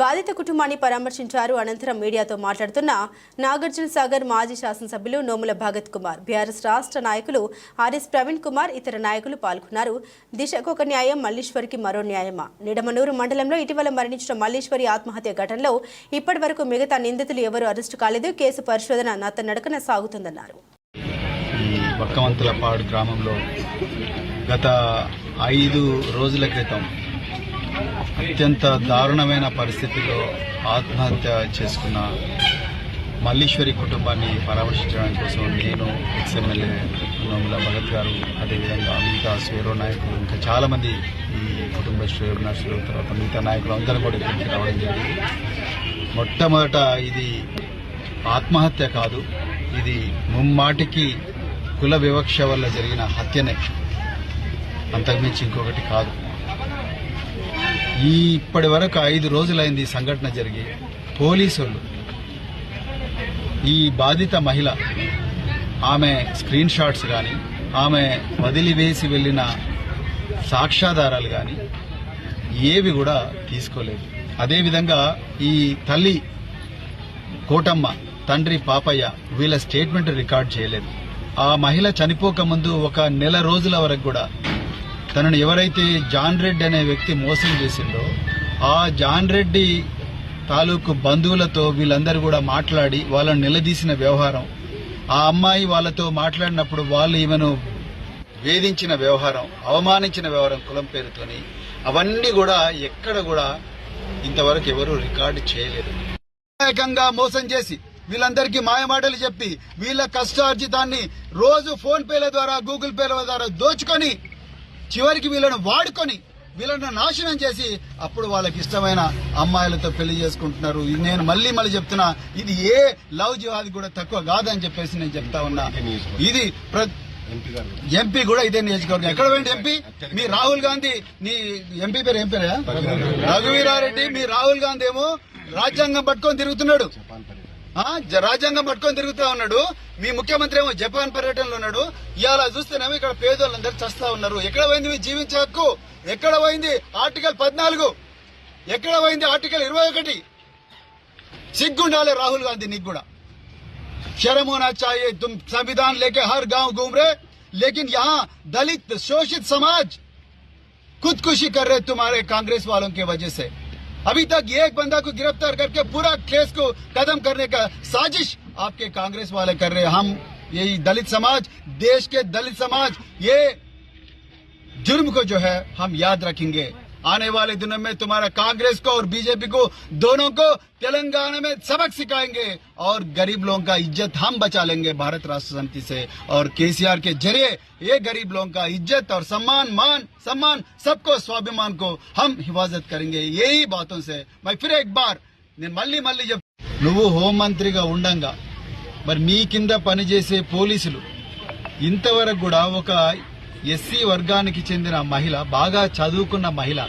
బాధిత కుటుంబాన్ని పరామర్శించారు. అనంతరం మీడియాతో మాట్లాడుతున్న నాగార్జున సాగర్ మాజీ శాసనసభ్యులు నోముల భగత్ కుమార్, బీఆర్ఎస్ రాష్ట్ర నాయకులు ఆర్ఎస్ ప్రవీణ్ కుమార్, ఇతర నాయకులు పాల్గొన్నారు. దిశకు ఒక న్యాయం, మల్లీశ్వరికి మరో న్యాయమా? నిడమనూరు మండలంలో ఇటీవల మరణించిన మల్లీశ్వరి ఆత్మహత్య ఘటనలో ఇప్పటి వరకు మిగతా నిందితులు ఎవరూ అరెస్టు కాలేదు. కేసు పరిశోధన నత్తనడకన సాగుతుందన్నారు. బక్కవంతులపాడు గ్రామంలో గత 5 రోజుల క్రితం అత్యంత దారుణమైన పరిస్థితుల్లో ఆత్మహత్య చేసుకున్న మల్లీశ్వరి కుటుంబాన్ని పరామర్శించడానికి కోసం నేను, ఎక్స్ఎమ్మెల్యే నోముల భగత్ గారు, అదేవిధంగా మిగతా స్వేరో నాయకులు, ఇంకా చాలామంది ఈ కుటుంబ శ్రేయోభిలాషులు, తర్వాత మిగతా నాయకులు అందరూ కూడా ఇక్కడికి రావడం జరిగింది. మొట్టమొదట ఇది ఆత్మహత్య కాదు, ఇది ముమ్మాటికి కుల వివక్ష వల్ల జరిగిన హత్యనే, అంతకుమించి ఇంకొకటి కాదు. ఇప్పటి వరకు 5 రోజులైంది ఈ సంఘటన జరిగి. పోలీసులు ఈ బాధిత మహిళ ఆమె స్క్రీన్ షాట్స్ కానీ, ఆమె వదిలివేసి వెళ్లిన సాక్ష్యాధారాలు కానీ ఏవి కూడా తీసుకోలేదు. అదేవిధంగా ఈ తల్లి కోటమ్మ, తండ్రి పాపయ్య వీళ్ళ స్టేట్మెంట్ రికార్డ్ చేయలేదు. ఆ మహిళ చనిపోక ముందు 1 నెల రోజుల వరకు కూడా తనను ఎవరైతే జాన్ రెడ్డి అనే వ్యక్తి మోసం చేసిందో ఆ జాన్ రెడ్డి తాలూకు బంధువులతో వీళ్ళందరూ కూడా మాట్లాడి వాళ్ళని నిలదీసిన వ్యవహారం, ఆ అమ్మాయి వాళ్ళతో మాట్లాడినప్పుడు వాళ్ళు ఈమెను వేధించిన వ్యవహారం, అవమానించిన వ్యవహారం కులం పేరుతోని, అవన్నీ కూడా ఎక్కడ కూడా ఇంతవరకు ఎవరూ రికార్డు చేయలేదు. ఏకంగా మోసం చేసి వీళ్ళందరికీ మాయమాటలు చెప్పి వీళ్ళ కష్టార్జితాన్ని రోజు ఫోన్ పేల ద్వారా, గూగుల్ పేల ద్వారా దోచుకొని చివరికి వీళ్ళను వాడుకొని వీళ్ళను నాశనం చేసి అప్పుడు వాళ్ళకి ఇష్టమైన అమ్మాయిలతో పెళ్లి చేసుకుంటున్నారు. నేను మళ్ళీ చెప్తున్నా, ఇది ఏ లవ్ జిహాద్ కూడా తక్కువ కాదని చెప్పేసి నేను చెప్తా ఉన్నా. ఇది ఎంపీ కూడా ఇదే నియోజకవర్గం. ఎక్కడ పోయింది ఎంపీ? మీ రాహుల్ గాంధీ, నీ ఎంపీ పేరు ఏం పేరు? రఘువీరారెడ్డి. మీ రాహుల్ గాంధీ ఏమో రాజ్యాంగం పట్టుకొని తిరుగుతున్నాడు, రాజ్యాంగం పట్టుకొని తిరుగుతా ఉన్నాడు. మీ ముఖ్యమంత్రి ఏమో జపాన్ పర్యటనలో ఉన్నాడు. ఇవాళ చూస్తేనేమో ఇక్కడ పేదోళ్ళందరూ చస్తా ఉన్నారు. ఎక్కడ పోయింది మీ జీవించే హక్కు? ఎక్కడ పోయింది ఆర్టికల్ 14? ఎక్కడ పోయింది ఆర్టికల్ 21? సిగ్గుండాలి రాహుల్ గాంధీ, నీకు కూడా शर्म होना चाहिए. तुम संविधान लेके हर गांव घूम रहे, लेकिन यहाँ दलित शोषित समाज खुदकुशी कर रहे तुम्हारे कांग्रेस वालों की वजह से. अभी तक एक बंदा को गिरफ्तार करके पूरा केस को खत्म करने का साजिश आपके कांग्रेस वाले कर रहे हैं. हम यही दलित समाज, देश के दलित समाज, ये जुर्म को जो है हम याद रखेंगे. आने वाले दिनों में तुम्हारा कांग्रेस को और बीजेपी को दोनों को तेलंगाना में सबक सिखाएंगे और गरीब लोगों का इज्जत हम बचा लेंगे भारत राष्ट्र समिति से. और केसीआर के जरिए ये गरीब लोगों का इज्जत और सम्मान सबको, स्वाभिमान को हम हिफाजत करेंगे. यही बातों से मैं फिर एक बार మళ్ళీ నువ్వు హోంమంత్రిగా ఉండంగా మరి మీ కింద పనిచేసే పోలీసులు ఇంతవరకు కూడా ఒక ఎస్సీ వర్గానికి చెందిన మహిళ, బాగా చదువుకున్న మహిళ,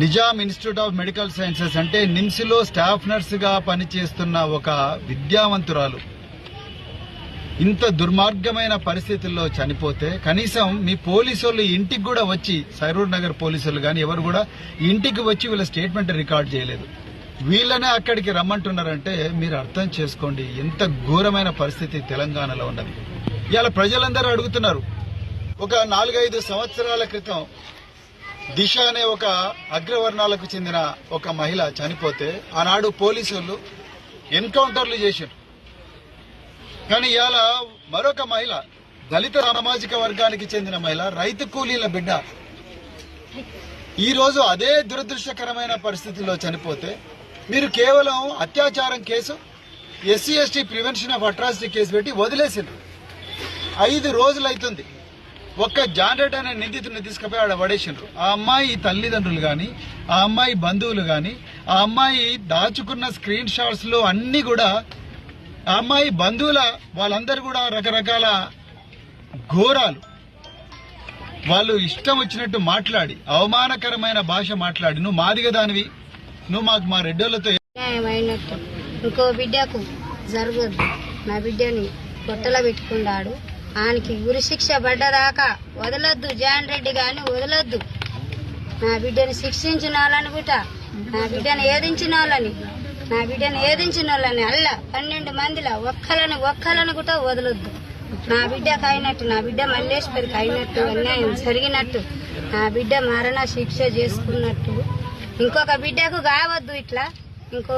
Nizam institute of medical sciences అంటే నిమ్స్ లో స్టాఫ్ నర్స్ గా పనిచేస్తున్న ఒక విద్యావంతురాలు ఇంత దుర్మార్గమైన పరిస్థితుల్లో చనిపోతే కనీసం మీ పోలీసులు ఇంటికి కూడా వచ్చి, సరూర్ నగర్ పోలీసులు గాని ఎవరు కూడా ఇంటికి వచ్చి వీళ్ళ స్టేట్మెంట్ రికార్డ్ చేయలేదు. వీళ్ళనే అక్కడికి రమ్మంటున్నారంటే మీరు అర్థం చేసుకోండి ఎంత ఘోరమైన పరిస్థితి తెలంగాణలో ఉన్నది. ఇవాళ ప్రజలందరూ అడుగుతున్నారు. ఒక 4-5 సంవత్సరాల క్రితం దిశ అనే ఒక అగ్రవర్ణాలకు చెందిన ఒక మహిళ చనిపోతే ఆనాడు పోలీసులు ఎన్కౌంటర్లు చేశారు. కానీ ఇవాళ మరొక మహిళ, దళిత సామాజిక వర్గానికి చెందిన మహిళ, రైతు కూలీల బిడ్డ, ఈ రోజు అదే దురదృష్టకరమైన పరిస్థితుల్లో చనిపోతే మీరు కేవలం అత్యాచారం case, SC ST prevention of atrocity case పెట్టి వదిలేసిండ్రు. 5 రోజులైతుంది. ఒక్క జాన్ రెడ్డి అనే నిందితుడిని తీసుకుపోయి ఆడ పడేసిండ్రు. ఆ అమ్మాయి తల్లిదండ్రులు గాని, ఆ అమ్మాయి బంధువులు గాని, ఆ అమ్మాయి దాచుకున్న స్క్రీన్ షాట్స్ లో అన్ని కూడా ఆ అమ్మాయి బంధువుల వాళ్ళందరూ కూడా రకరకాల ఘోరాలు, వాళ్ళు ఇష్టం వచ్చినట్టు మాట్లాడి, అవమానకరమైన భాష మాట్లాడి, నువ్వు మాదిగ దానివి, నువ్వు మాకు మా రెడ్డోళ్లతో ఇంకో బిడ్డకు జరగద్దు, నా బిడ్డని కొట్టలో పెట్టుకున్నాడు, ఆయనకి ఉరి శిక్ష పడ్డదాకా వదలొద్దు, జాన్ రెడ్డి గాని వదలొద్దు. నా బిడ్డని శిక్షించిన వాళ్ళని కూడా నా బిడ్డను ఏదించిన వాళ్ళని అల్ల 12 మందిలో ఒక్కలను కూడా వదలొద్దు. నా బిడ్డకు అయినట్టు, నా బిడ్డ మల్లేశ్వరికి అయినట్టు, అన్యాయం జరిగినట్టు, నా బిడ్డ మరణ శిక్ష చేసుకున్నట్టు ఇంకొక బిడ్డకు కావద్దు. ఇట్లా ఇంకో